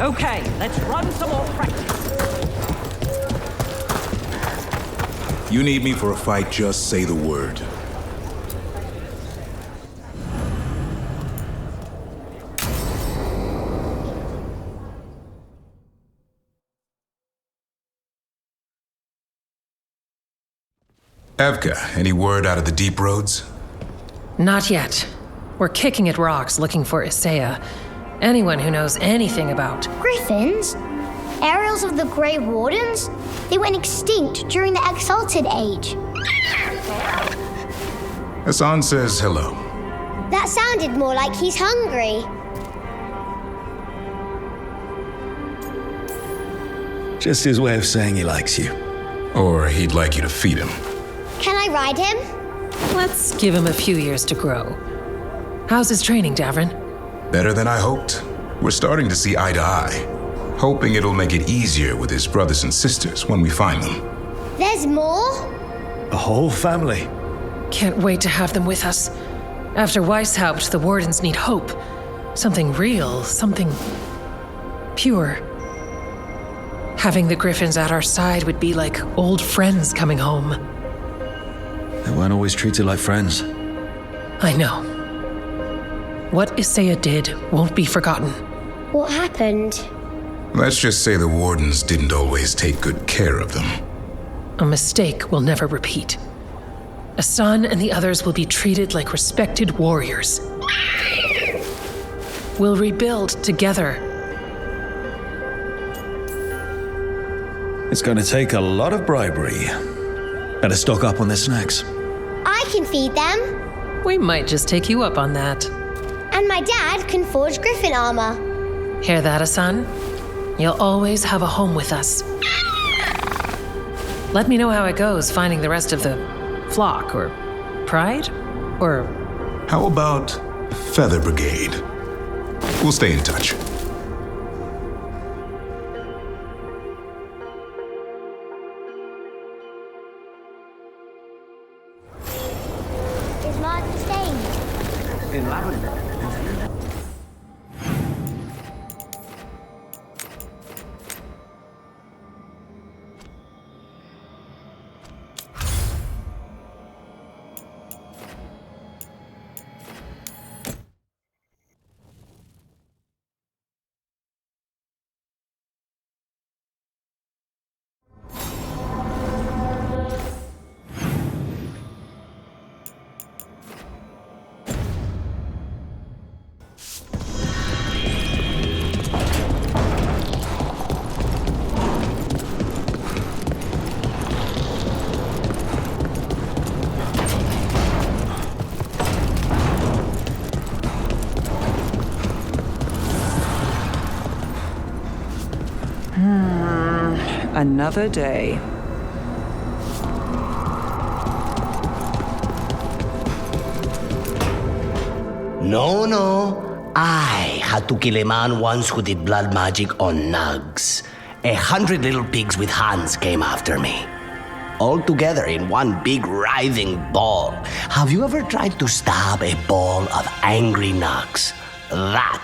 Okay, let's run some more practice. You need me for a fight, just say the word. Evka, any word out of the deep roads? Not yet. We're kicking at rocks looking for Isaiah. Anyone who knows anything about... Griffins? Aerials of the Grey Wardens? They went extinct during the Exalted Age. Hassan says hello. That sounded more like he's hungry. Just his way of saying he likes you. Or he'd like you to feed him. Can I ride him? Let's give him a few years to grow. How's his training, Davrin? Better than I hoped. We're starting to see eye to eye. Hoping it'll make it easier with his brothers and sisters when we find them. There's more? A whole family. Can't wait to have them with us. After Weishaupt, the Wardens need hope. Something real, something... pure. Having the Griffins at our side would be like old friends coming home. They weren't always treated like friends. I know. What Isaiah did won't be forgotten. What happened? Let's just say the Wardens didn't always take good care of them. A mistake we'll never repeat. Hassan and the others will be treated like respected warriors. We'll rebuild together. It's going to take a lot of bribery. Better stock up on their snacks. I can feed them. We might just take you up on that. And my dad can forge Griffin armor. Hear that, Hassan? You'll always have a home with us. Let me know how it goes finding the rest of the flock, or pride, or... How about Feather Brigade? We'll stay in touch. Is Martin staying? In lavender. Another day. No. I had to kill a man once who did blood magic on nugs. 100 little pigs with hands came after me. All together in one big writhing ball. Have you ever tried to stab a ball of angry nugs? That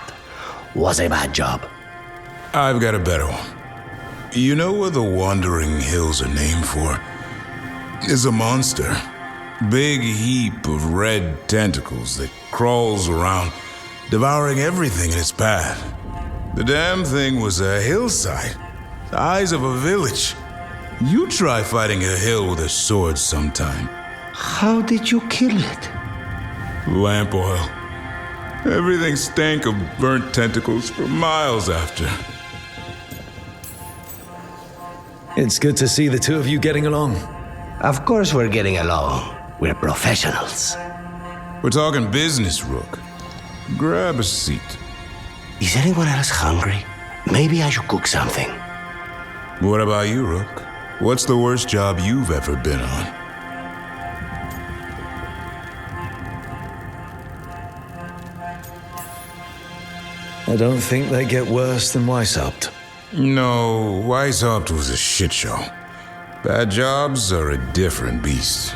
was a bad job. I've got a better one. You know what the Wandering Hills are named for? It's a monster. Big heap of red tentacles that crawls around, devouring everything in its path. The damn thing was a hillside, the size of a village. You try fighting a hill with a sword sometime. How did you kill it? Lamp oil. Everything stank of burnt tentacles for miles after. It's good to see the two of you getting along. Of course we're getting along. We're professionals. We're talking business, Rook. Grab a seat. Is anyone else hungry? Maybe I should cook something. What about you, Rook? What's the worst job you've ever been on? I don't think they get worse than Weishaupt. No, Weishaupt was a shit show. Bad jobs are a different beast.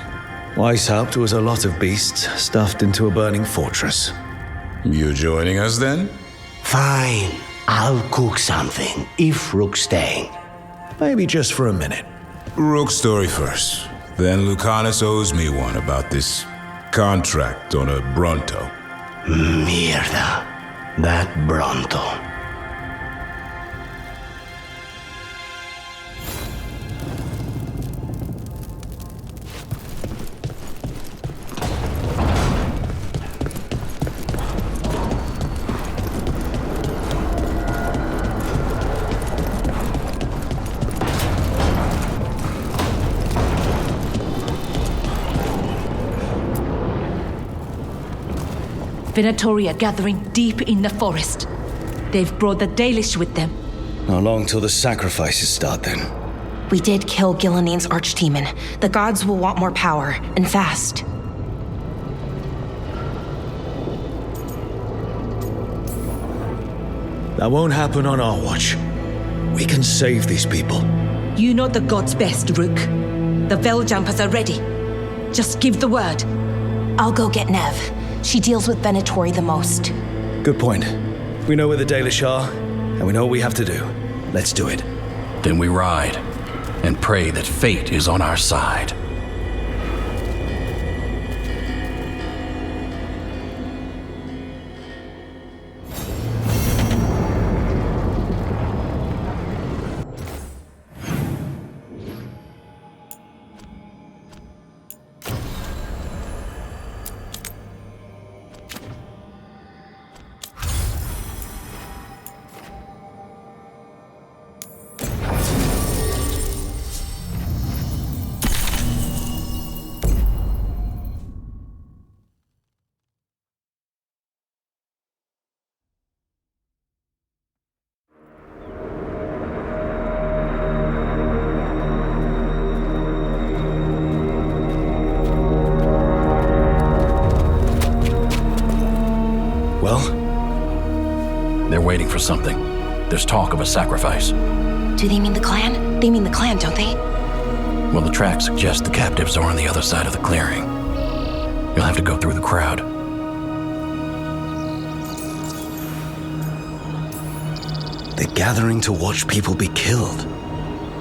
Weishaupt was a lot of beasts stuffed into a burning fortress. You joining us then? Fine. I'll cook something if Rook's staying. Maybe just for a minute. Rook's story first. Then Lucanus owes me one about this contract on a Bronto. Mierda. That Bronto. Venatori are gathering deep in the forest. They've brought the Dalish with them. Not long till the sacrifices start then. We did kill Gilanine's archdemon. The gods will want more power, and fast. That won't happen on our watch. We can save these people. You know the gods best, Rook. The Veiljumpers are ready. Just give the word. I'll go get Nev. She deals with Venatori the most. Good point. We know where the Dalish are, and we know what we have to do. Let's do it. Then we ride, and pray that fate is on our side. Well? They're waiting for something. There's talk of a sacrifice. Do they mean the clan? They mean the clan, don't they? Well, the tracks suggest the captives are on the other side of the clearing. You'll have to go through the crowd. They're gathering to watch people be killed.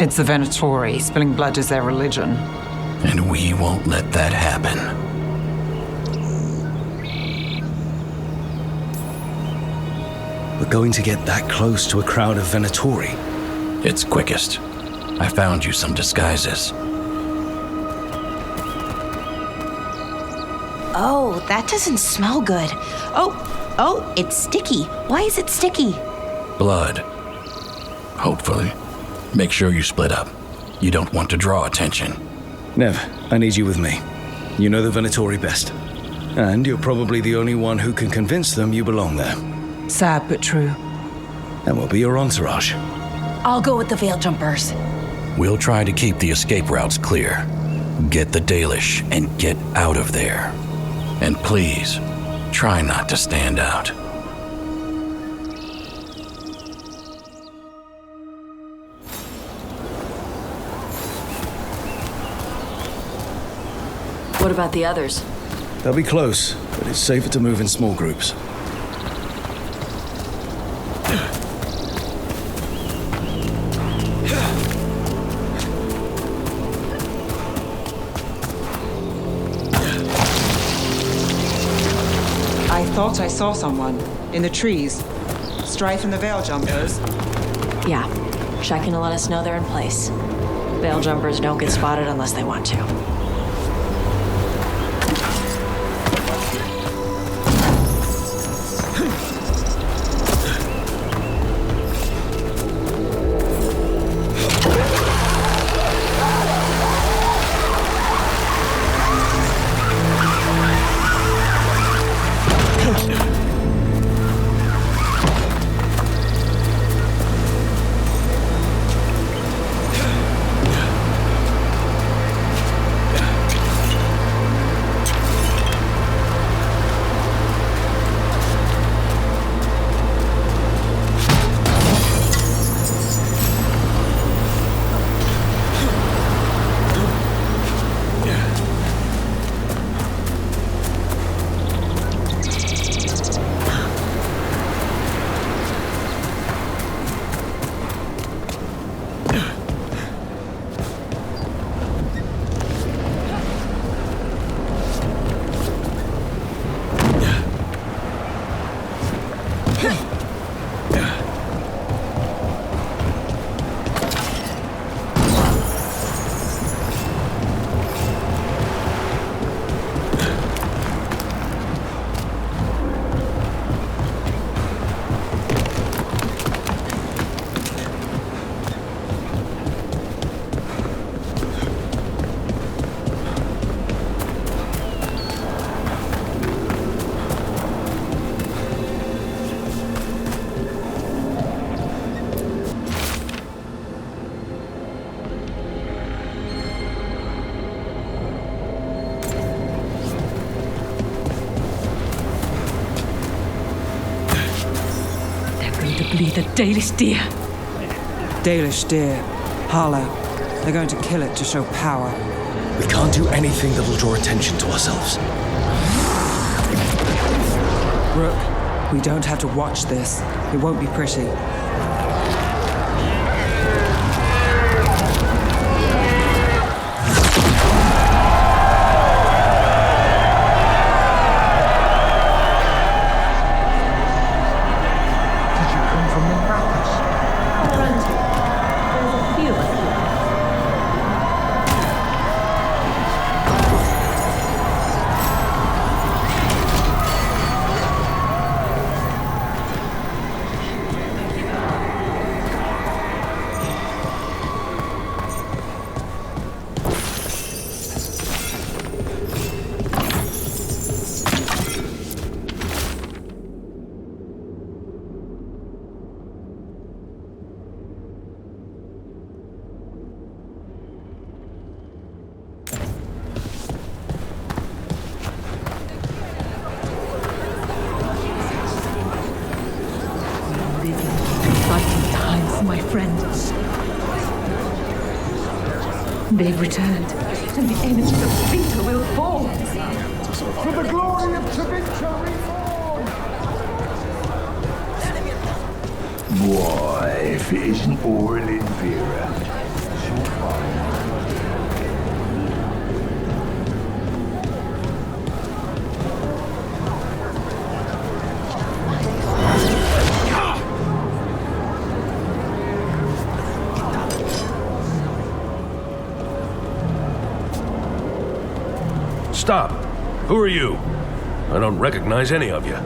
It's the Venatori. Spilling blood is their religion. And we won't let that happen. We're going to get that close to a crowd of Venatori. It's quickest. I found you some disguises. Oh, that doesn't smell good. Oh, it's sticky. Why is it sticky? Blood. Hopefully. Make sure you split up. You don't want to draw attention. Nev, I need you with me. You know the Venatori best. And you're probably the only one who can convince them you belong there. Sad but true. And we'll be your entourage. I'll go with the Veiljumpers. We'll try to keep the escape routes clear. Get the Dalish and get out of there. And please, try not to stand out. What about the others? They'll be close, but it's safer to move in small groups. I thought I saw someone in the trees. Strife and the Veiljumpers. Yeah, checking to let us know they're in place. Veiljumpers don't get spotted unless they want to. Only the Dalish deer. Dalish deer. Harlow. They're going to kill it to show power. We can't do anything that'll draw attention to ourselves. Rook, we don't have to watch this. It won't be pretty. My friend. They've returned, and the enemies of Tavita will fall. For the glory of Tavita reform! Why, if it isn't Aurelin Vera. Stop. Who are you? I don't recognize any of you.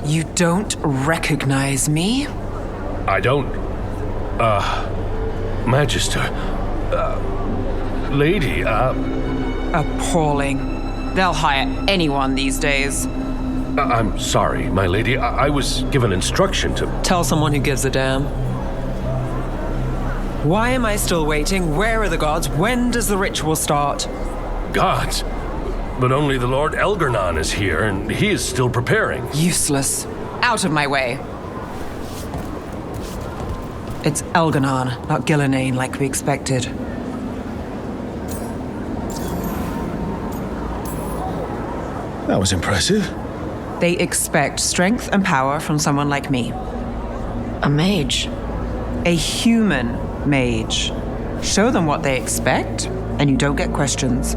You don't recognize me? I don't. Magister. Lady, Appalling. They'll hire anyone these days. I'm sorry, my lady. I was given instruction to... Tell someone who gives a damn. Why am I still waiting? Where are the gods? When does the ritual start? Gods? But only the Lord Elgarnon is here, and he is still preparing. Useless. Out of my way. It's Elgarnon, not Gillenane like we expected. That was impressive. They expect strength and power from someone like me. A mage. A human mage. Show them what they expect, and you don't get questions.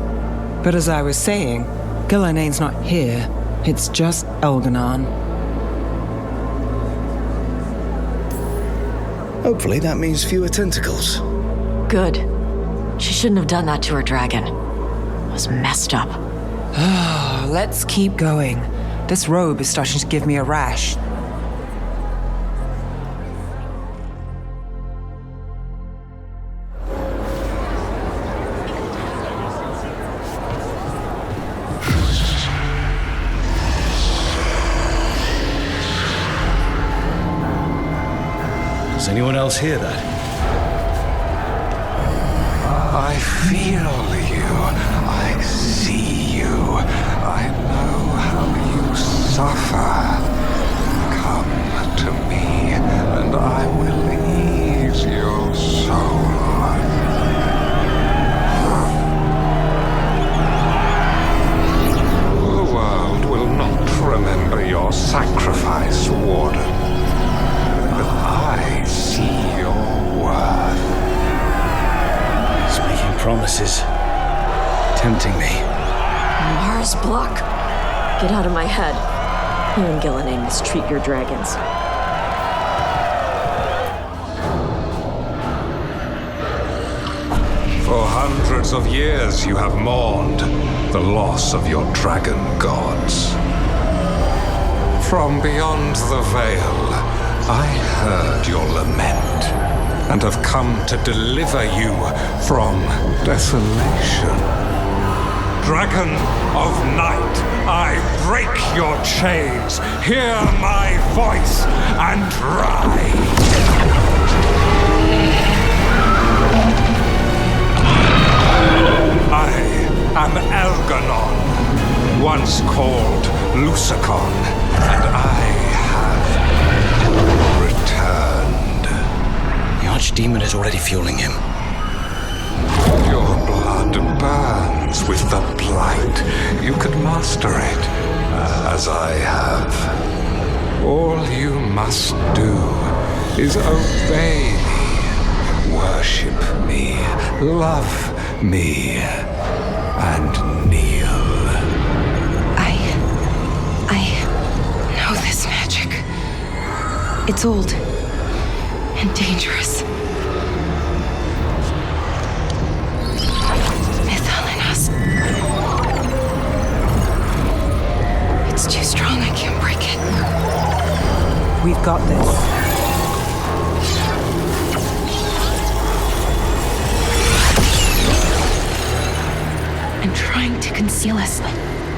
But as I was saying, Gillenane's not here. It's just Elgarnon. Hopefully that means fewer tentacles. Good. She shouldn't have done that to her dragon. It was messed up. Let's keep going. This robe is starting to give me a rash. Does anyone else hear that? I feel you. I see you. I know how you suffer. Come to me, and I will ease your soul. The world will not remember your sacrifice, Warden. But I see your worth. He's making promises. Tempting me. Mars block. Get out of my head. You and Gillenane mistreat your dragons. For hundreds of years you have mourned the loss of your dragon gods. From beyond the veil, I heard your lament and have come to deliver you from desolation. Dragon of night, I break your chains. Hear my voice and ride. I am Elgarnon, once called Lucicon, and I have archdemon is already fueling him. Your blood burns with the blight. You could master it, as I have. All you must do is obey me, worship me, love me, and kneel. I know this magic. It's old and dangerous. It's too strong, I can't break it. We've got this. And trying to conceal us.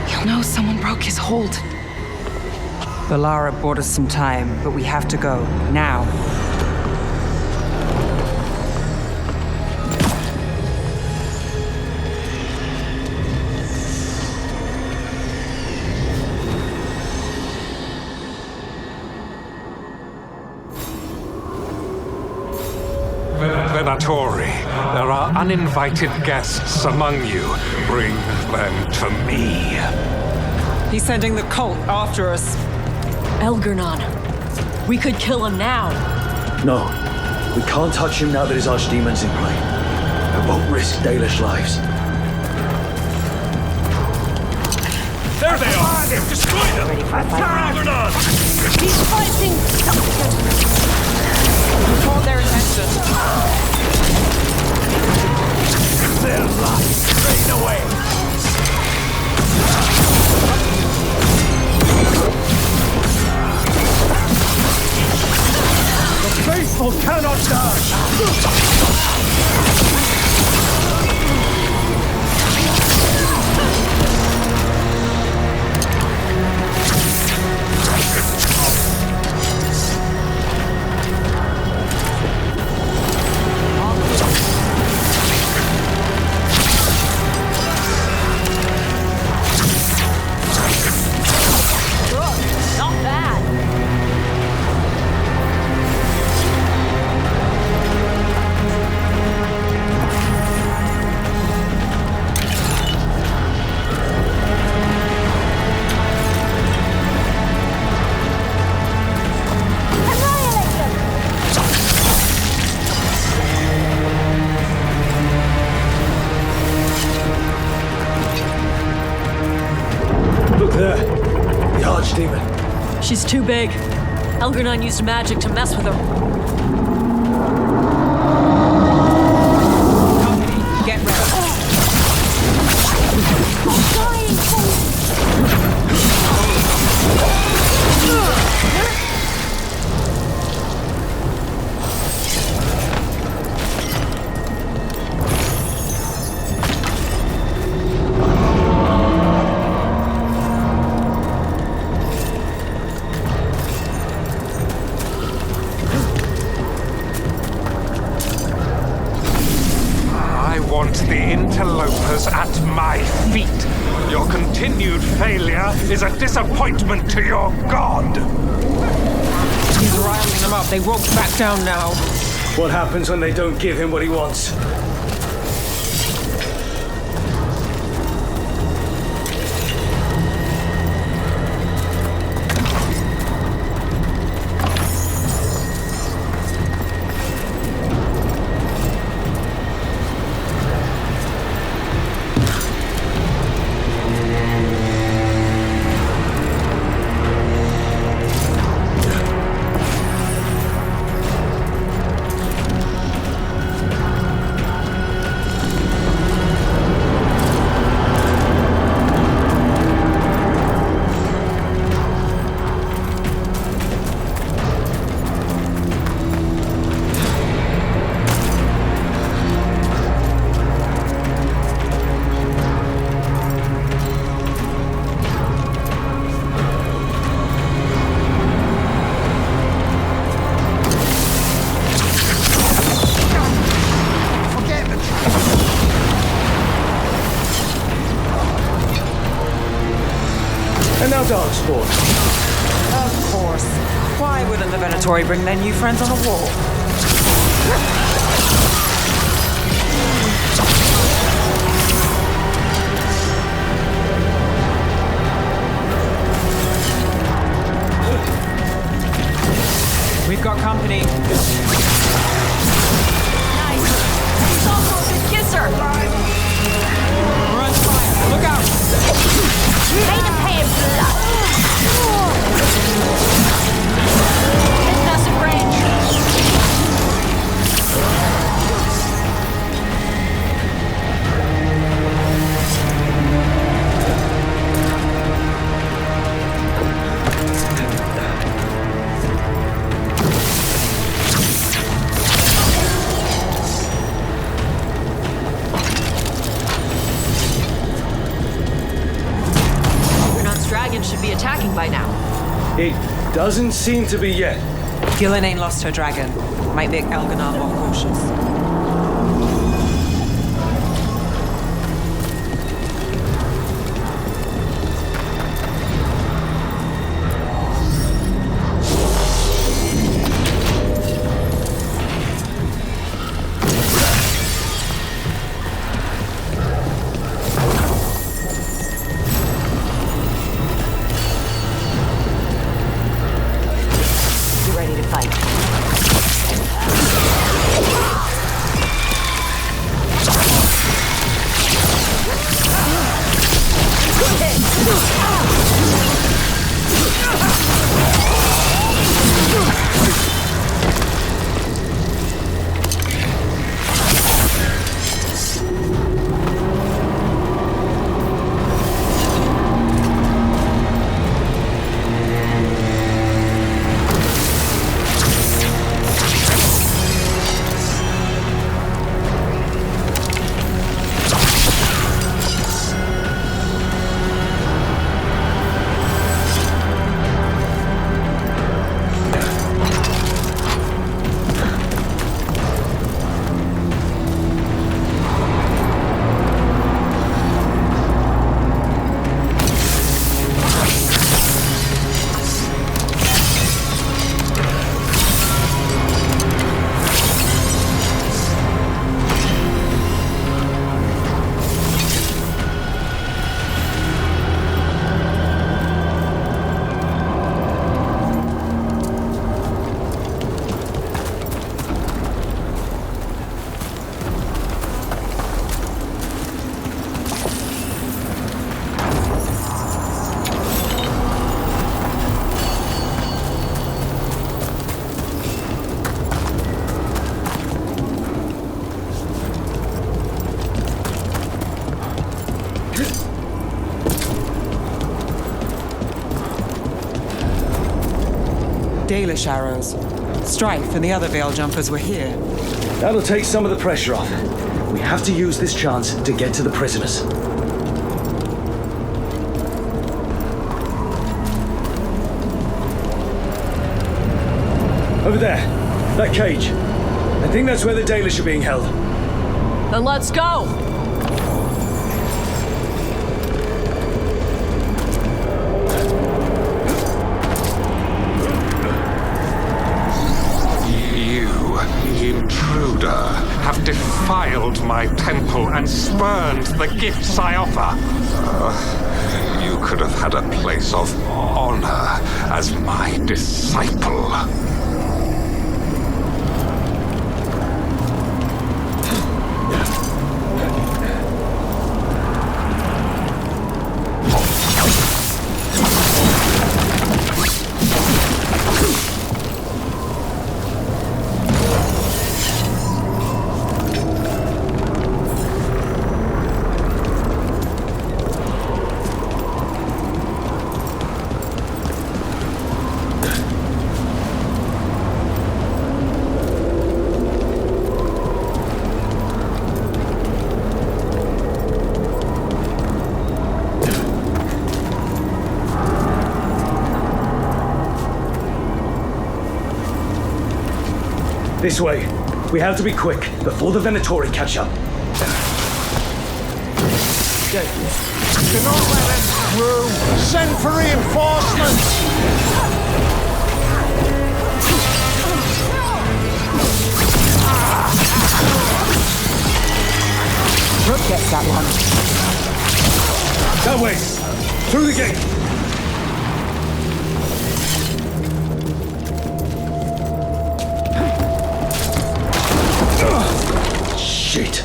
He'll know someone broke his hold. Valara bought us some time, but we have to go. Now. Venatori, there are uninvited guests among you. Bring them to me. He's sending the cult after us. Elgarnon. We could kill him now. No, we can't touch him now that his archdemon's in play. I won't risk Dalish lives. There they are! Destroy them! Elgarnon! He's fighting something! We caught their attention. They're lost straight away. The faithful cannot die. She's too big. Elgarnon used magic to mess with her. Get ready. The interlopers at my feet. Your continued failure is a disappointment to your god. He's riling them up. They won't back down now. What happens when they don't give him what he wants? Dog sport. Of course. Why wouldn't the Venatori bring their new friends on a wall? We've got company. Nice. He's also a good kisser. We're under fire. Look out! Made him pay in blood. Missing us in range. Should be attacking by now. It doesn't seem to be yet. Gillen lost her dragon. Might make Elganar more cautious. Dalish arrows. Strife and the other Veil Jumpers were here. That'll take some of the pressure off. We have to use this chance to get to the prisoners. Over there. That cage. I think that's where the Dalish are being held. Then let's go! Intruder, have defiled my temple and spurned the gifts I offer. You could have had a place of honor as my disciple. This way. We have to be quick before the Venatori catch up. Do not let them through! Send for reinforcements! Brooke gets that one. That way! Through the gate! Shit!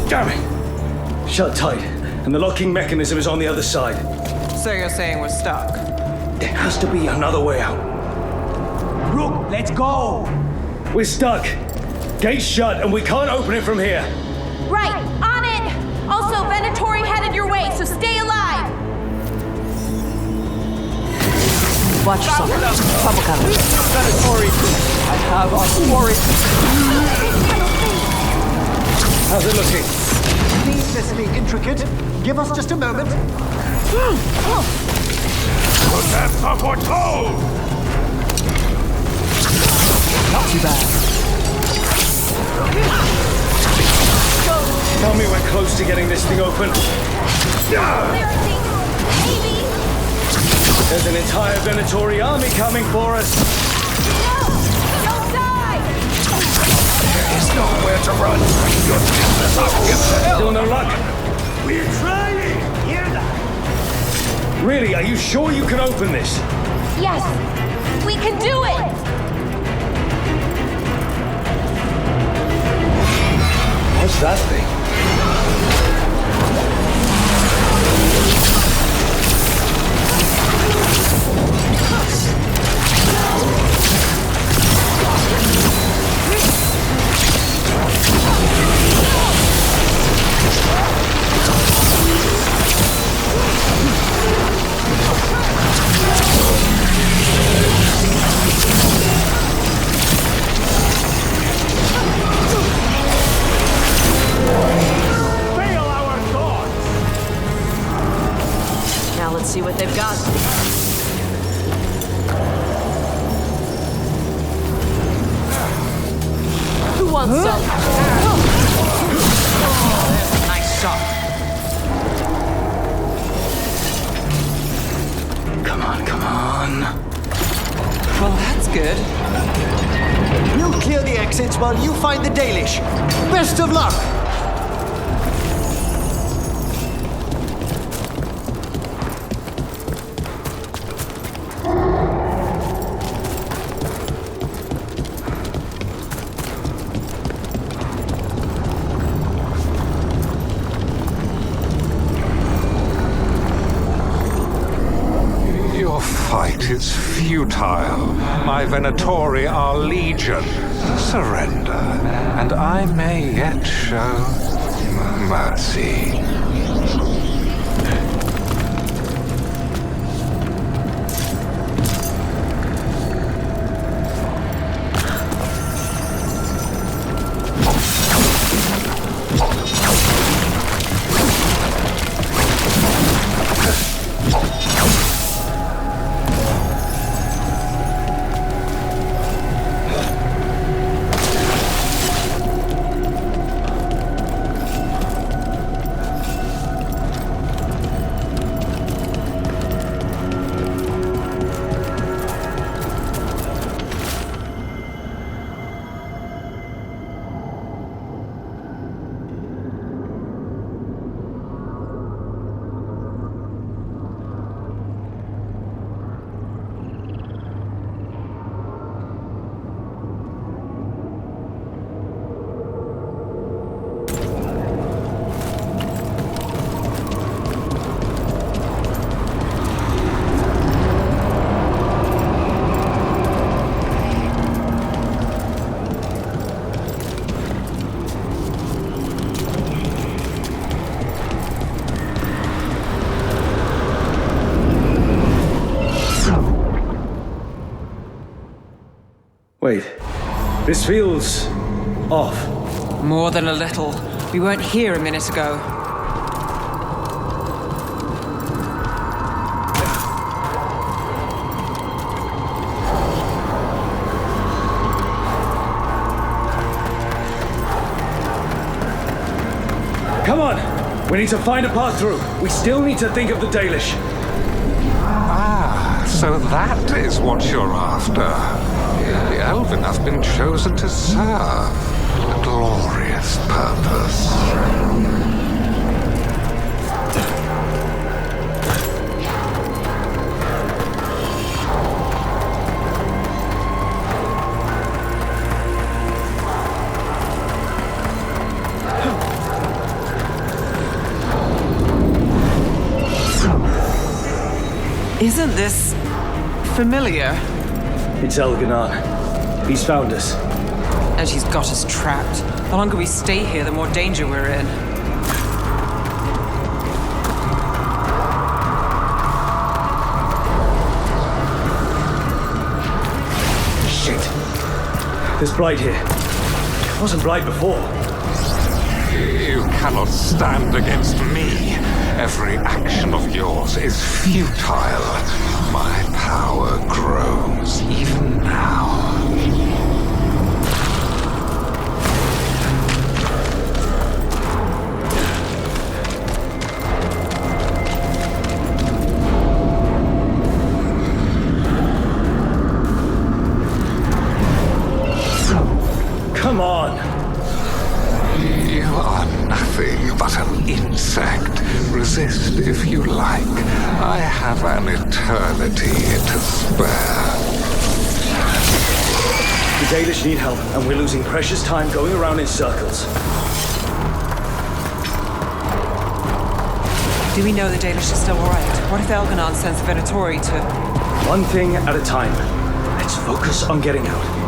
Damn it! Shut tight, and the locking mechanism is on the other side. So you're saying we're stuck? There has to be another way out. Brooke, let's go! We're stuck. Gate's shut, and we can't open it from here. Right, on it! Also, Venatori headed your way, so stay alive! Watch yourself. Bubblegum. Venatori, I have authority. How's it looking? Needlessly intricate. Give us just a moment. Protect the foretold! Not too bad. Tell me we're close to getting this thing open. There's an entire Venatori army coming for us. Don't die! There is nowhere to run. Your business up with hell. Still no luck. We're trying. Hear that? Really, are you sure you can open this? Yes, we can do it! What's that thing? Now let's see what they've got. Who wants some? Nice shot. Come on, come on. Well, that's good. We'll clear the exits while you find the Dalish. Best of luck! Your fight is futile. My Venatori are legion. Surrender, and I may yet show mercy. Wait, this feels off. More than a little. We weren't here a minute ago. Come on! We need to find a path through. We still need to think of the Dalish. Ah, so that is what you're after. The Elven have been chosen to serve a glorious purpose. Isn't this familiar? It's Elganon. He's found us. And he's got us trapped. The longer we stay here, the more danger we're in. Shit. There's Blight here. It wasn't Blight before. You cannot stand against me. Every action of yours is futile. My power grows even now. Come on! You are nothing but an insect. Resist if you like. I have an eternity to spare. The Dalish need help, and we're losing precious time going around in circles. Do we know the Dalish is still alright? What if Elganon sends the Venatori to... One thing at a time. Let's focus on getting out.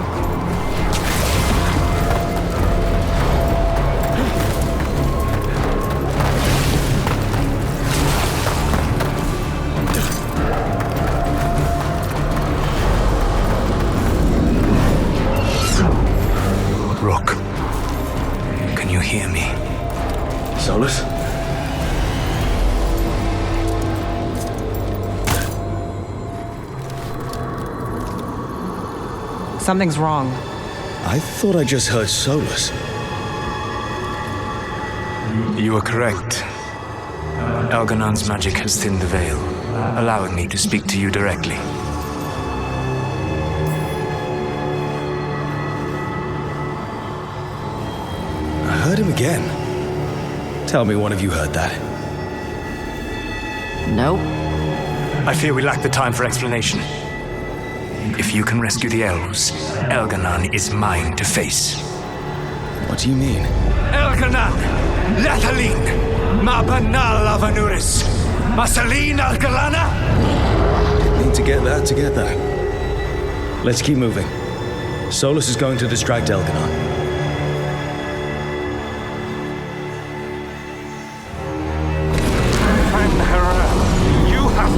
Hear me. Solus? Something's wrong. I thought I just heard Solus. You are correct. Elganon's magic has thinned the veil, allowing me to speak to you directly. Heard him again. Tell me one of you heard that. Nope. I fear we lack the time for explanation. If you can rescue the elves, Elganon is mine to face. What do you mean? Elganon! Lethalin! Ma banal avanuris! Masalin Algalana! Need to get that together. Let's keep moving. Solus is going to distract Elganon.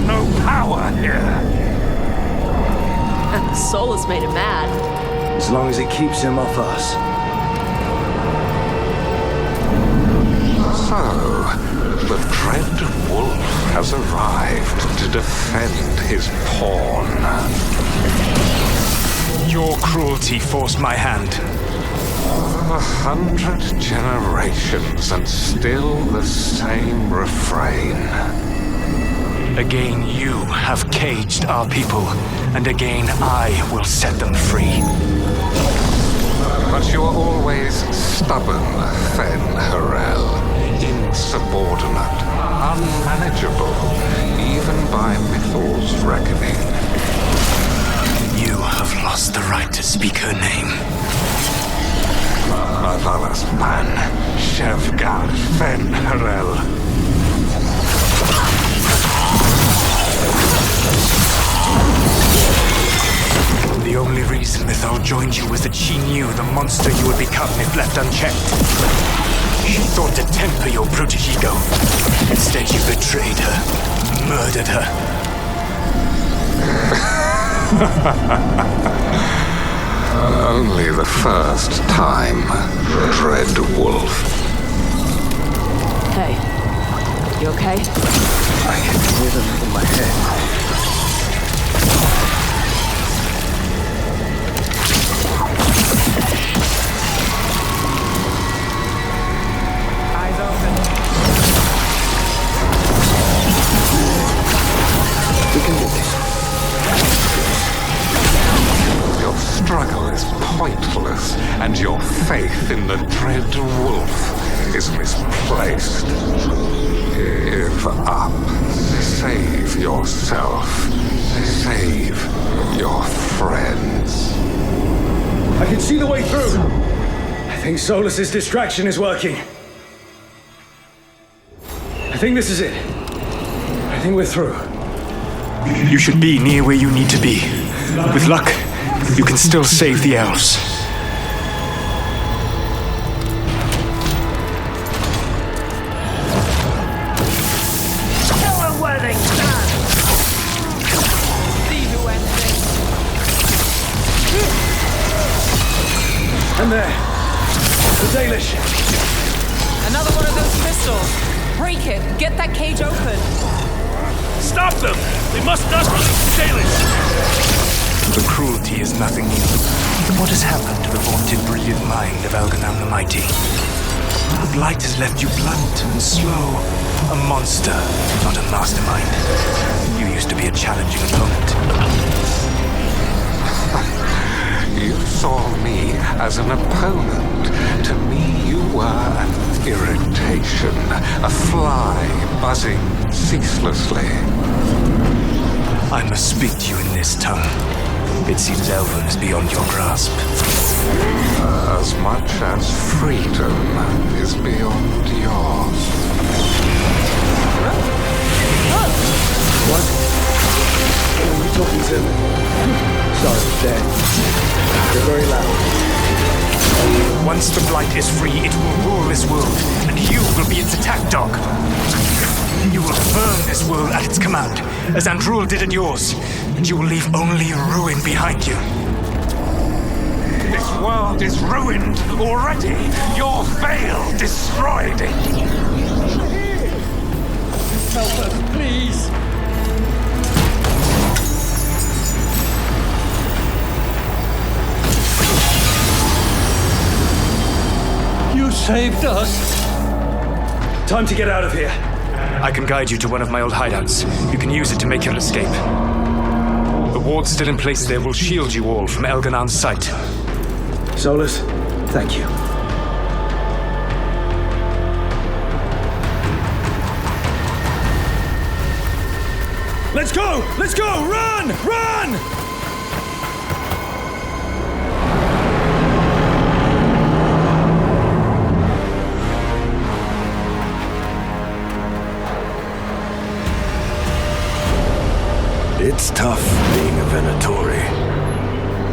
No power here. Solus made him mad. As long as it keeps him off us. So, the dread wolf has arrived to defend his pawn. Your cruelty forced my hand. 100 generations and still the same refrain. Again, you have caged our people, and again I will set them free. But you are always stubborn, Fen Harel. Insubordinate, unmanageable, even by Mythal's reckoning. You have lost the right to speak her name. Avalas man, Shevgar Fen Harel. The only reason Mythal joined you was that she knew the monster you would become if left unchecked. She thought to temper your brutish ego. Instead, you betrayed her, murdered her. Only the first time, Dread Wolf. Hey, you okay? I can hear them in my head. Eyes open. We can do this. Your struggle is pointless, and your faith in the dread wolf is misplaced. Give up. Save yourself. Save your friends. I can see the way through. I think Solus's distraction is working. I think this is it. I think we're through. You should be near where you need to be. With luck, you can still save the elves. And there. The Dalish. Another one of those pistols. Break it. Get that cage open. Stop them! They must not release the Dalish! The cruelty is nothing new. Even what has happened to the vaunted brilliant mind of Elganon the Mighty? The blight has left you blunt and slow. A monster, not a mastermind. You used to be a challenging opponent. You saw me as an opponent. To me, you were an irritation, a fly buzzing ceaselessly. I must speak to you in this tongue. It seems Elven is beyond your grasp. As much as freedom is beyond yours. What? Who are you talking to? Sorry, Dad. You're very loud. Once the blight is free, it will rule this world, and you will be its attack dog. You will burn this world at its command, as Andrul did at yours, and you will leave only ruin behind you. This world is ruined already. Your veil destroyed it. Help us, please. You saved us. Time to get out of here. I can guide you to one of my old hideouts. You can use it to make your escape. The wards still in place there will shield you all from Elganon's sight. Solus, thank you. Let's go! Let's go! Run! Run! It's tough being a Venatori.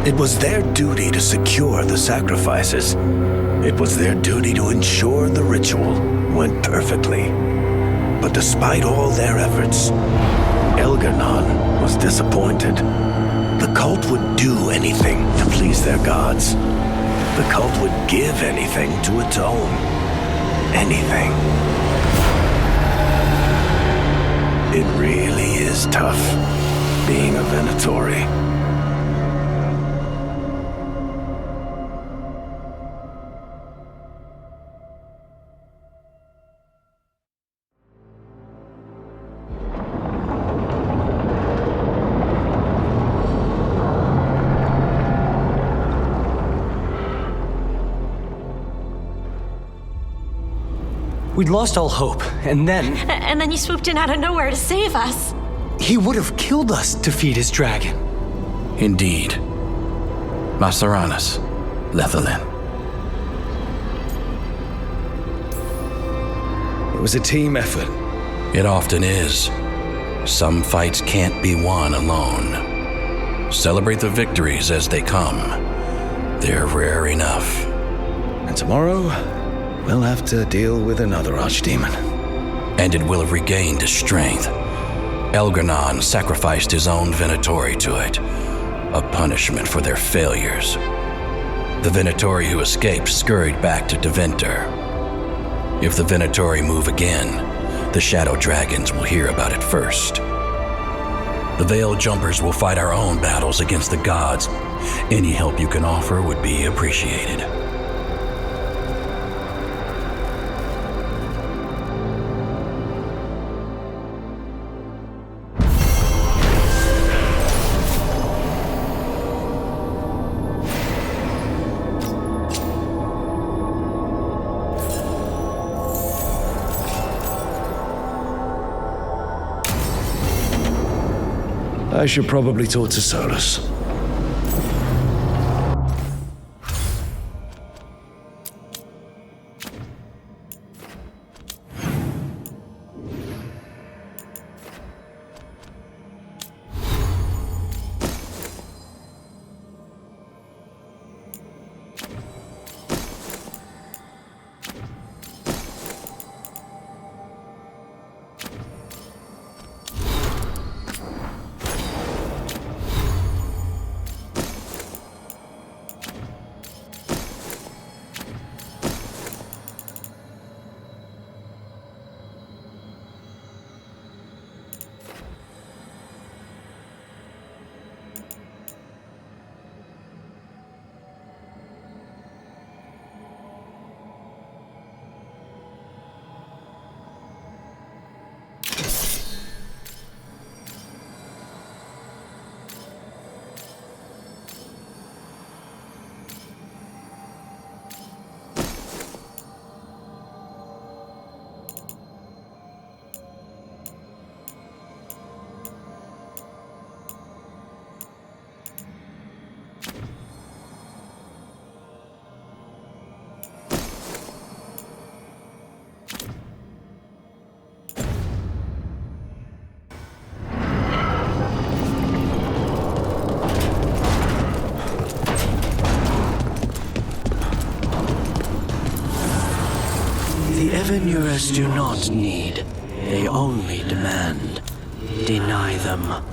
It was their duty to secure the sacrifices. It was their duty to ensure the ritual went perfectly. But despite all their efforts, Elganon was disappointed. The cult would do anything to please their gods. The cult would give anything to atone. Anything. It really is tough being a Venatori. We'd lost all hope, and then... And then you swooped in out of nowhere to save us. He would have killed us to feed his dragon. Indeed. Masaranas, Lethalin. It was a team effort. It often is. Some fights can't be won alone. Celebrate the victories as they come. They're rare enough. And tomorrow, we'll have to deal with another archdemon. And it will have regained its strength. Elganon sacrificed his own Venatori to it, a punishment for their failures. The Venatori who escaped scurried back to Deventer. If the Venatori move again, the Shadow Dragons will hear about it first. The Veil Jumpers will fight our own battles against the gods. Any help you can offer would be appreciated. I should probably talk to Solus. The Evenures do not need, they only demand. Deny them.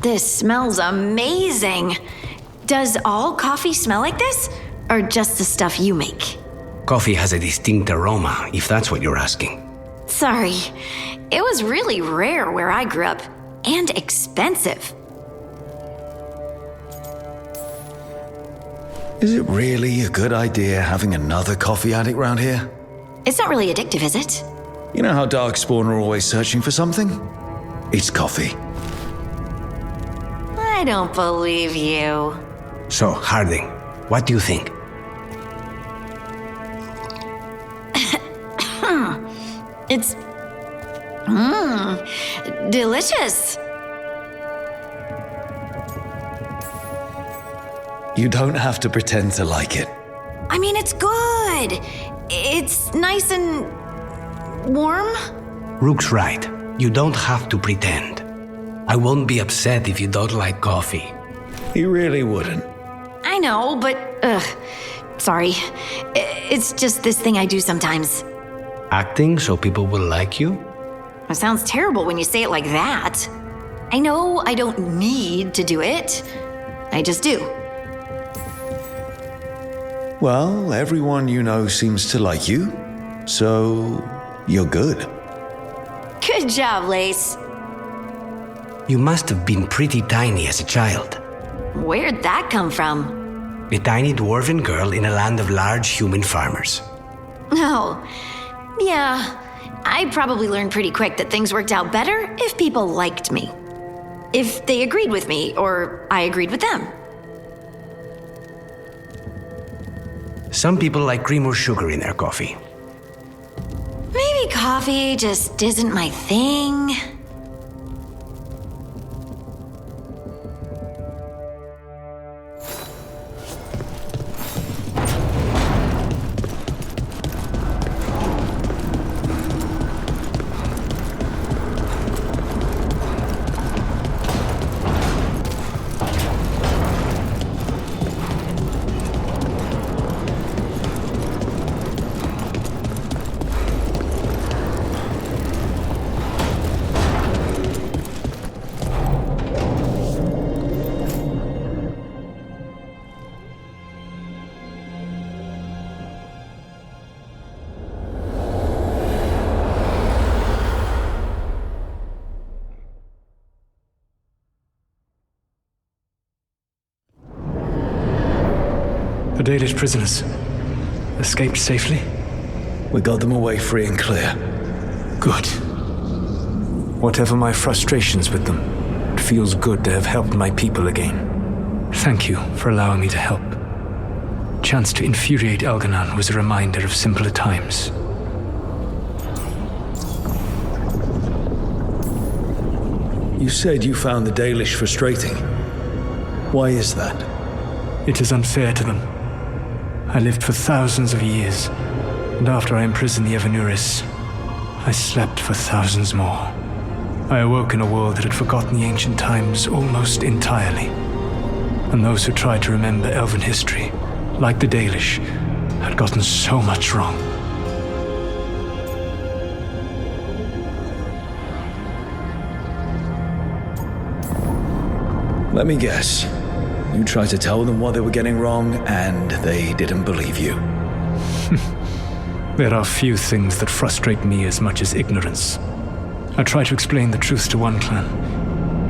This smells amazing. Does all coffee smell like this? Or just the stuff you make? Coffee has a distinct aroma, if that's what you're asking. Sorry. It was really rare where I grew up. And expensive. Is it really a good idea having another coffee addict round here? It's not really addictive, is it? You know how Darkspawn are always searching for something? It's coffee. I don't believe you. So, Harding, what do you think? It's... delicious. You don't have to pretend to like it. I mean, it's good. It's nice and... warm? Rook's right. You don't have to pretend. I won't be upset if you don't like coffee. You really wouldn't. I know, but... sorry. It's just this thing I do sometimes. Acting so people will like you? It sounds terrible when you say it like that. I know I don't need to do it. I just do. Well, everyone you know seems to like you, so you're good. Good job, Lace. You must have been pretty tiny as a child. Where'd that come from? A tiny dwarven girl in a land of large human farmers. Oh, yeah. I probably learned pretty quick that things worked out better if people liked me. If they agreed with me, or I agreed with them. Some people like cream or sugar in their coffee. Maybe coffee just isn't my thing. The Dalish prisoners escaped safely? We got them away free and clear. Good. Whatever my frustrations with them, it feels good to have helped my people again. Thank you for allowing me to help. Chance to infuriate Elganon was a reminder of simpler times. You said you found the Dalish frustrating. Why is that? It is unfair to them. I lived for thousands of years, and after I imprisoned the Evanuris, I slept for thousands more. I awoke in a world that had forgotten the ancient times almost entirely. And those who tried to remember elven history, like the Dalish, had gotten so much wrong. Let me guess. You tried to tell them what they were getting wrong, and they didn't believe you. There are few things that frustrate me as much as ignorance. I tried to explain the truth to one clan.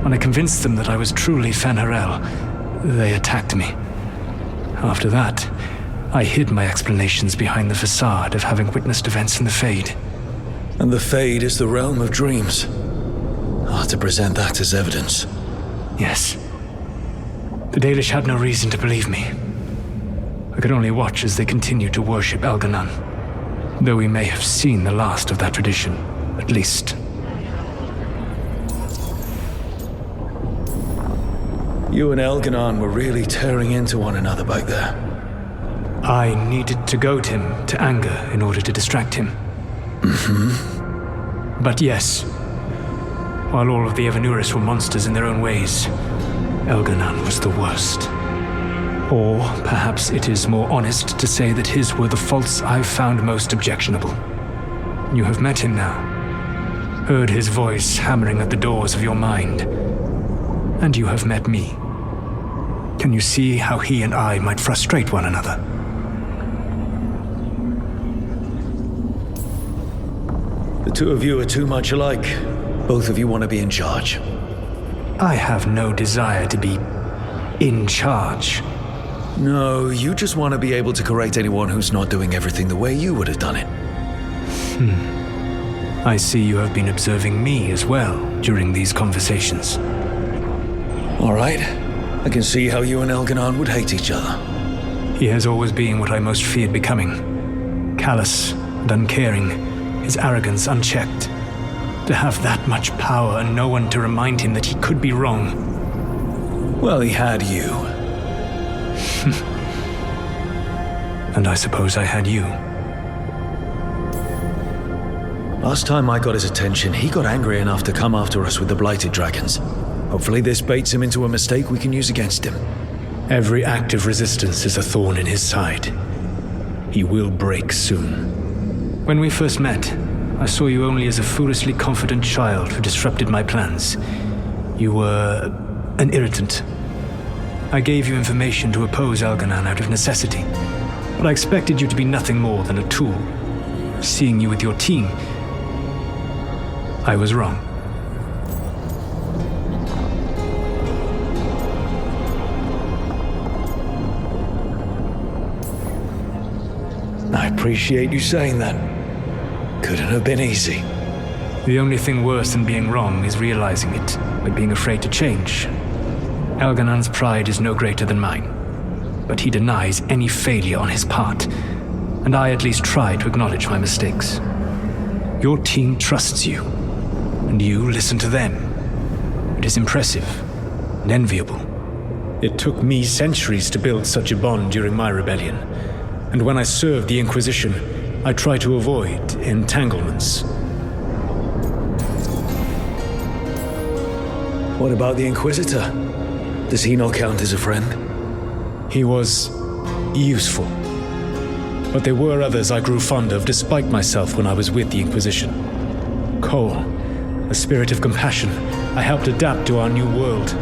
When I convinced them that I was truly Fen'Harel, they attacked me. After that, I hid my explanations behind the facade of having witnessed events in the Fade. And the Fade is the realm of dreams. Hard to present that as evidence. Yes. The Dalish had no reason to believe me. I could only watch as they continued to worship Elganon, though we may have seen the last of that tradition, at least. You and Elganon were really tearing into one another back there. I needed to goad him to anger in order to distract him. Mm-hmm. But yes, while all of the Evanuris were monsters in their own ways, Elganon was the worst. Or perhaps it is more honest to say that his were the faults I've found most objectionable. You have met him now, heard his voice hammering at the doors of your mind, and you have met me. Can you see how he and I might frustrate one another? The two of you are too much alike. Both of you want to be in charge. I have no desire to be in charge. No, you just want to be able to correct anyone who's not doing everything the way you would have done it. I see you have been observing me as well during these conversations. All right. I can see how you and Elganon would hate each other. He has always been what I most feared becoming. Callous and uncaring, his arrogance unchecked. To have that much power and no one to remind him that he could be wrong. Well, he had you. And I suppose I had you. Last time I got his attention, he got angry enough to come after us with the blighted dragons. Hopefully this baits him into a mistake we can use against him. Every act of resistance is a thorn in his side. He will break soon. When we first met, I saw you only as a foolishly confident child who disrupted my plans. You were an irritant. I gave you information to oppose Elganon out of necessity, but I expected you to be nothing more than a tool. Seeing you with your team, I was wrong. I appreciate you saying that. Couldn't have been easy. The only thing worse than being wrong is realizing it, like being afraid to change. Elganon's pride is no greater than mine. but he denies any failure on his part. And I at least try to acknowledge my mistakes. Your team trusts you, and you listen to them. It is impressive and enviable. It took me centuries to build such a bond during my rebellion. And when I served the Inquisition, I tried to avoid entanglements. What about the Inquisitor? Does he not count as a friend? He was useful. But there were others I grew fond of despite myself when I was with the Inquisition. Cole, a spirit of compassion, I helped adapt to our new world.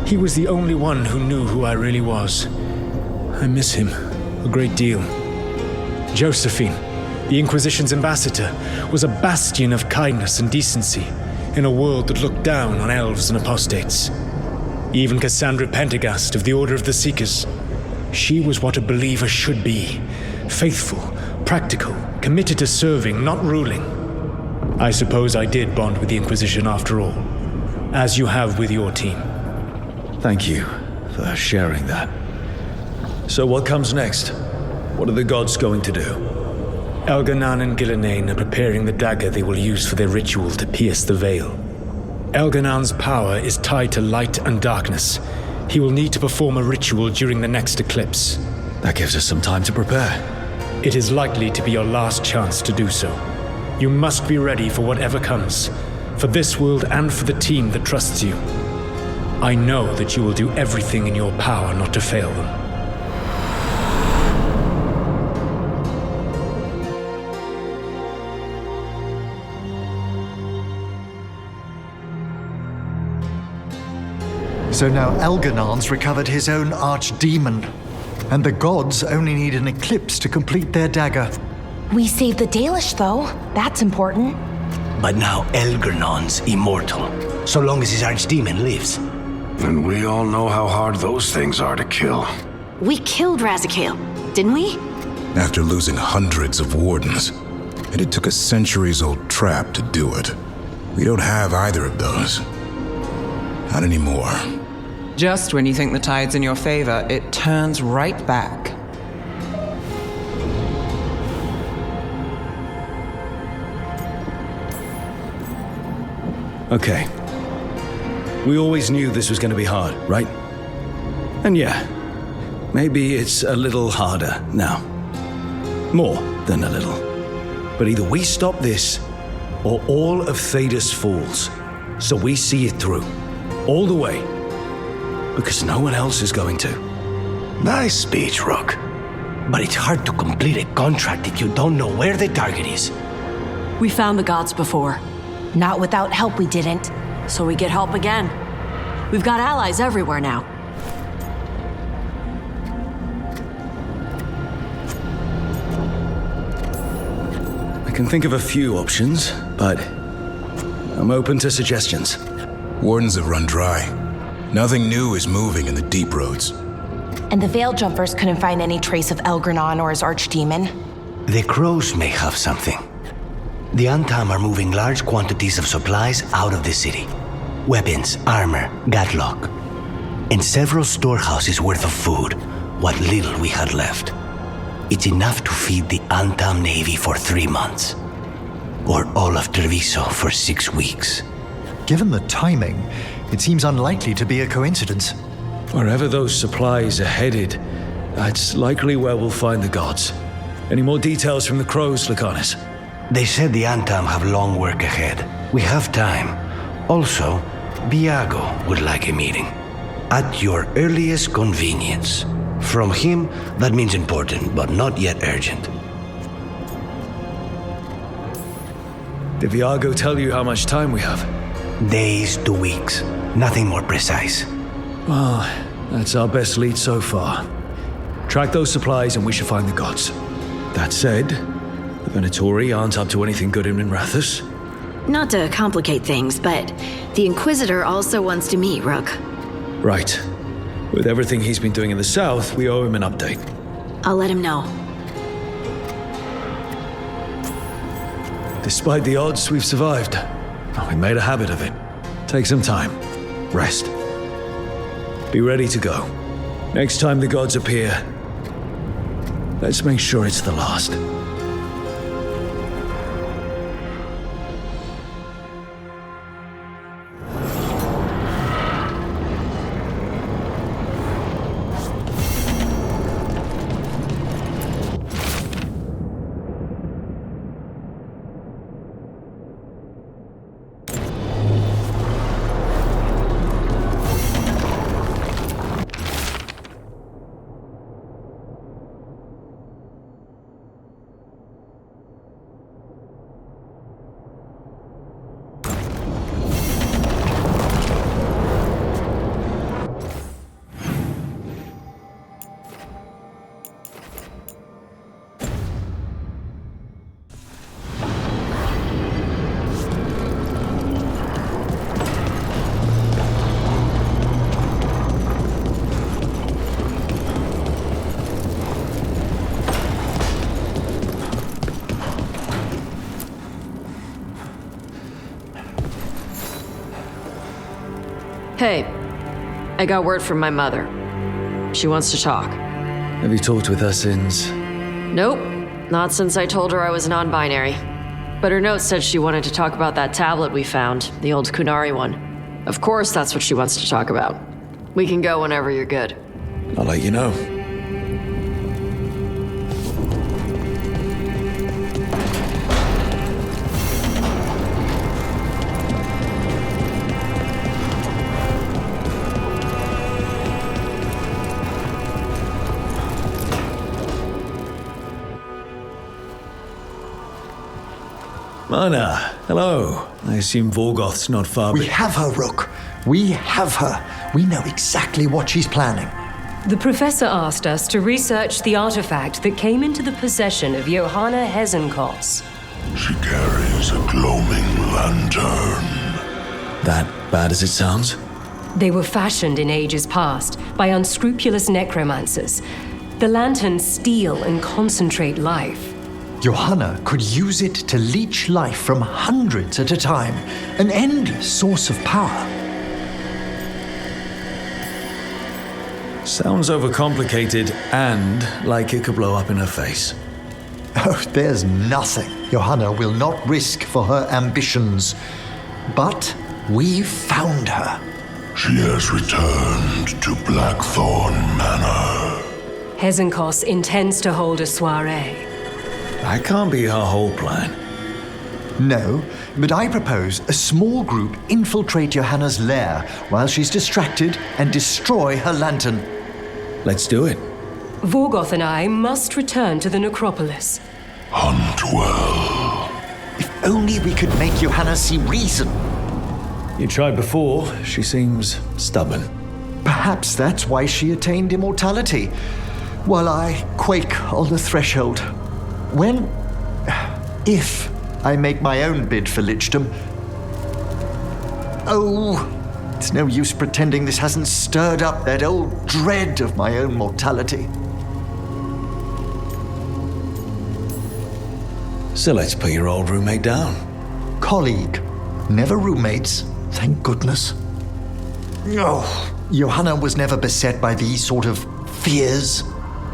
He was the only one who knew who I really was. I miss him a great deal. Josephine, the Inquisition's ambassador, was a bastion of kindness and decency in a world that looked down on elves and apostates. Even Cassandra Pendergast of the Order of the Seekers. She was what a believer should be. Faithful, practical, committed to serving, not ruling. I suppose I did bond with the Inquisition after all, as you have with your team. Thank you for sharing that. So what comes next? What are the gods going to do? Elganan and Gillenane are preparing the dagger they will use for their ritual to pierce the veil. Elganan's power is tied to light and darkness. He will need to perform a ritual during the next eclipse. That gives us some time to prepare. It is likely to be your last chance to do so. You must be ready for whatever comes, for this world and for the team that trusts you. I know that you will do everything in your power not to fail them. So now Elganan's recovered his own archdemon, and the gods only need an eclipse to complete their dagger. We saved the Dalish, though. That's important. But now Elganan's immortal, so long as his archdemon lives. And we all know how hard those things are to kill. We killed Razikale, didn't we? After losing hundreds of wardens, and it took a centuries-old trap to do it. We don't have either of those. Not anymore. Just when you think the tide's in your favor, it turns right back. Okay. We always knew this was going to be hard, right? And yeah, maybe it's a little harder now. More than a little. But either we stop this, or all of Thedas falls. So we see it through. All the way. Because no one else is going to. Nice speech, Rook. But it's hard to complete a contract if you don't know where the target is. We found the gods before. Not without help, we didn't. So we get help again. We've got allies everywhere now. I can think of a few options, but I'm open to suggestions. Wardens have run dry. Nothing new is moving in the deep roads. And the Veil Jumpers couldn't find any trace of Elgranon or his archdemon. The crows may have something. The Antam are moving large quantities of supplies out of the city. Weapons, armor, gatlock. And several storehouses worth of food, what little we had left. It's enough to feed the Antam Navy for 3 months. Or all of Treviso for 6 weeks. Given the timing, it seems unlikely to be a coincidence. Wherever those supplies are headed, that's likely where we'll find the gods. Any more details from the crows, Lucanus? They said the Antam have long work ahead. We have time. Also, Biago would like a meeting. At your earliest convenience. From him, that means important, but not yet urgent. Did Viago tell you how much time we have? Days to weeks. Nothing more precise. Well, that's our best lead so far. Track those supplies and we should find the gods. That said, the Venatori aren't up to anything good in Minrathous. Not to complicate things, but the Inquisitor also wants to meet Rook. Right. With everything he's been doing in the south, we owe him an update. I'll let him know. Despite the odds, we've survived. We made a habit of it. Take some time. Rest. Be ready to go. Next time the gods appear, let's make sure it's the last. Hey, I got word from my mother. She wants to talk. Have you talked with her since? Nope, not since I told her I was non-binary. But her note said she wanted to talk about that tablet we found, the old Kunari one. Of course that's what she wants to talk about. We can go whenever you're good. I'll let you know. Mana, hello. I assume Vorgoth's not far. We have her, Rook. We have her. We know exactly what she's planning. The professor asked us to research the artifact that came into the possession of Johanna Hezenkos. She carries a gloaming lantern. That bad as it sounds? They were fashioned in ages past by unscrupulous necromancers. The lanterns steal and concentrate life. Johanna could use it to leech life from hundreds at a time. An endless source of power. Sounds overcomplicated and like it could blow up in her face. Oh, there's nothing Johanna will not risk for her ambitions. But we've found her. She has returned to Blackthorn Manor. Hezenkos intends to hold a soiree. That can't be her whole plan. No, but I propose a small group infiltrate Johanna's lair while she's distracted and destroy her lantern. Let's do it. Vorgoth and I must return to the necropolis. Hunt well. If only we could make Johanna see reason. You tried before. She seems stubborn. Perhaps that's why she attained immortality, while I quake on the threshold. If I make my own bid for lichdom. Oh, it's no use pretending this hasn't stirred up that old dread of my own mortality. So let's put your old roommate down. Colleague, never roommates, thank goodness. Oh, Johanna was never beset by these sort of fears.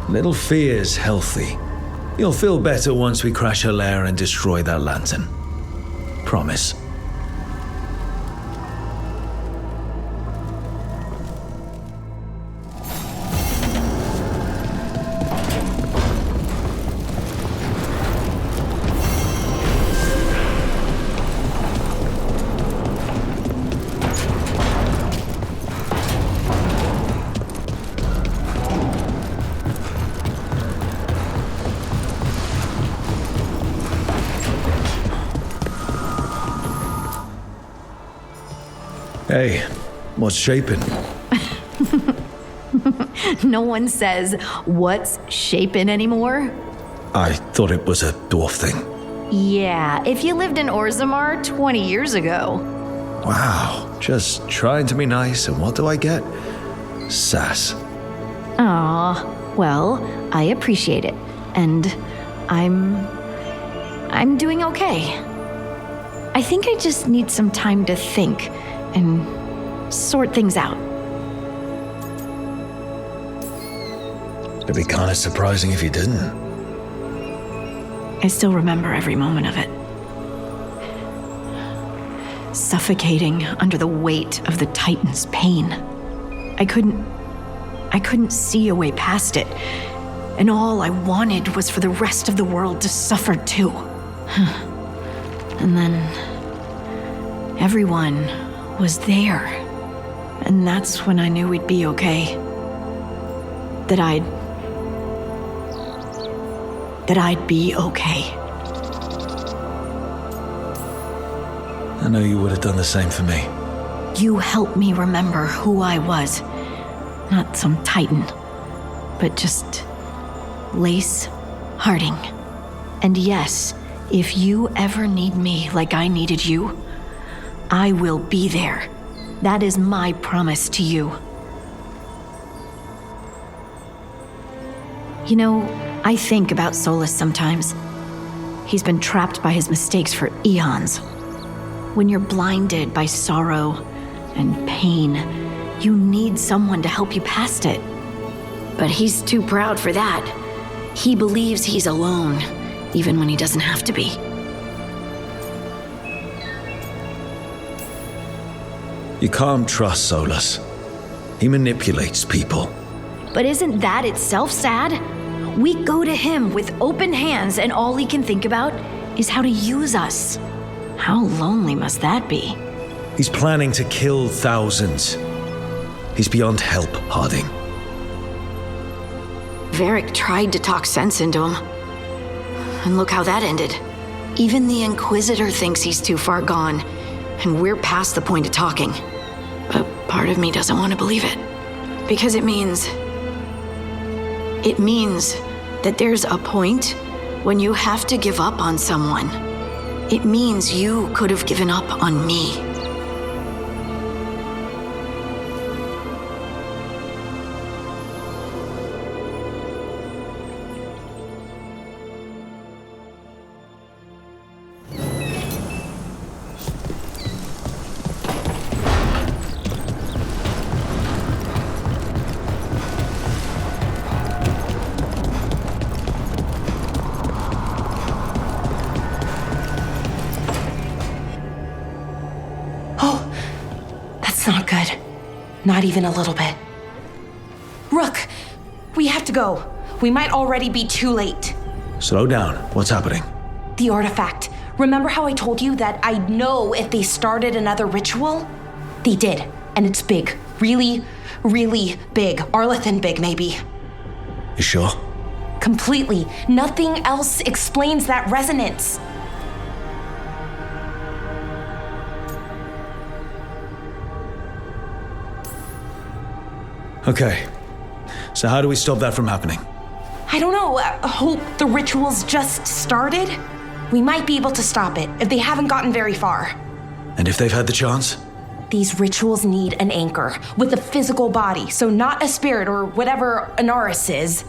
Little fear's healthy. You'll feel better once we crash her lair and destroy that lantern. Promise. Hey, what's shaping? No one says, what's shaping anymore? I thought it was a dwarf thing. Yeah, if you lived in Orzammar 20 years ago. Wow, just trying to be nice, and what do I get? Sass. Aw, well, I appreciate it. And I'm doing okay. I think I just need some time to think and sort things out. It'd be kind of surprising if you didn't. I still remember every moment of it. Suffocating under the weight of the Titan's pain. I couldn't see a way past it. And all I wanted was for the rest of the world to suffer too. And then everyone was there. And that's when I knew we'd be okay. That I'd be okay. I know you would have done the same for me. You helped me remember who I was. Not some Titan, but just Lace Harding. And yes, if you ever need me like I needed you, I will be there. That is my promise to you. You know, I think about Solus sometimes. He's been trapped by his mistakes for eons. When you're blinded by sorrow and pain, you need someone to help you past it. But he's too proud for that. He believes he's alone, even when he doesn't have to be. You can't trust Solus. He manipulates people. But isn't that itself sad? We go to him with open hands, and all he can think about is how to use us. How lonely must that be? He's planning to kill thousands. He's beyond help, Harding. Varric tried to talk sense into him. And look how that ended. Even the Inquisitor thinks he's too far gone, and we're past the point of talking. But part of me doesn't want to believe it. Because it means that there's a point when you have to give up on someone. It means you could have given up on me. Not good. Not even a little bit. Rook, we have to go. We might already be too late. Slow down. What's happening? The artifact. Remember how I told you that I'd know if they started another ritual? They did, and it's big. Really, really big. Arlethan big, maybe. You sure? Completely. Nothing else explains that resonance. Okay. So how do we stop that from happening? I don't know. I hope the ritual's just started. We might be able to stop it if they haven't gotten very far. And if they've had the chance? These rituals need an anchor with a physical body, so not a spirit or whatever Anaris is,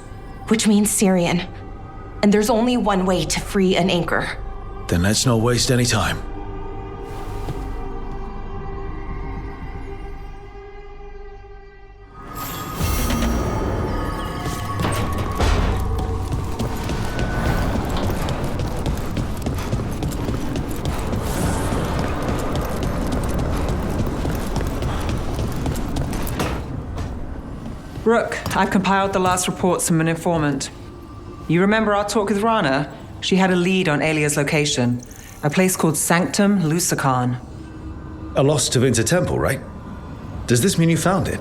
which means Syrian. And there's only one way to free an anchor. Then let's not waste any time. Rook, I've compiled the last reports from an informant. You remember our talk with Rana? She had a lead on Alia's location, a place called Sanctum Lusican. A lost Tevinter temple, right? Does this mean you found it?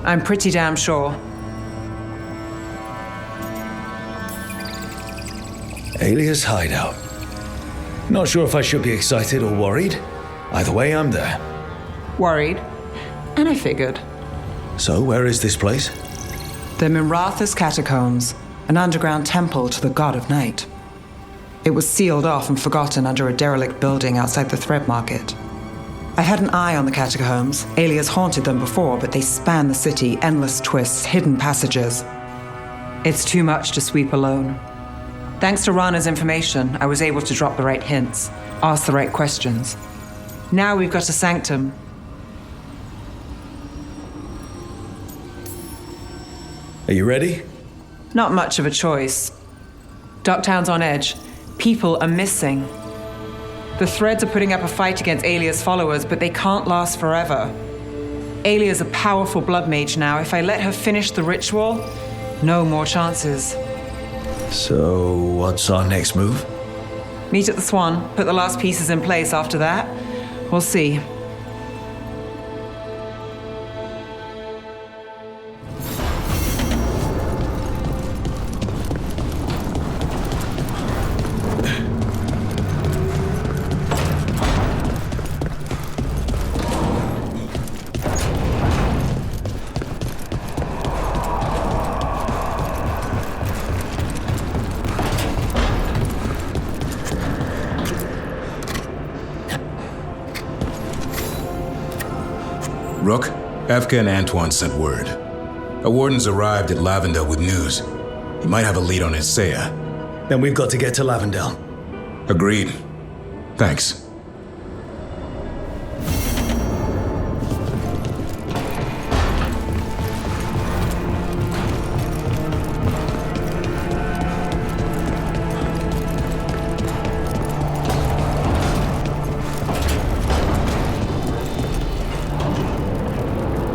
I'm pretty damn sure. Alia's hideout. Not sure if I should be excited or worried. Either way, I'm there. Worried. And I figured. So, where is this place? The Mirathas Catacombs, an underground temple to the god of night. It was sealed off and forgotten under a derelict building outside the Thread Market. I had an eye on the catacombs. Alias haunted them before, but they span the city, endless twists, hidden passages. It's too much to sweep alone. Thanks to Rana's information, I was able to drop the right hints, ask the right questions. Now we've got a sanctum. Are you ready? Not much of a choice. Ducktown's on edge. People are missing. The Threads are putting up a fight against Alia's followers, but they can't last forever. Alia's a powerful blood mage now. If I let her finish the ritual, no more chances. So, what's our next move? Meet at the Swan, put the last pieces in place. After that, we'll see. Rook, Efka and Antoine sent word. A warden's arrived at Lavendel with news. He might have a lead on his Saya. Then we've got to get to Lavendel. Agreed. Thanks.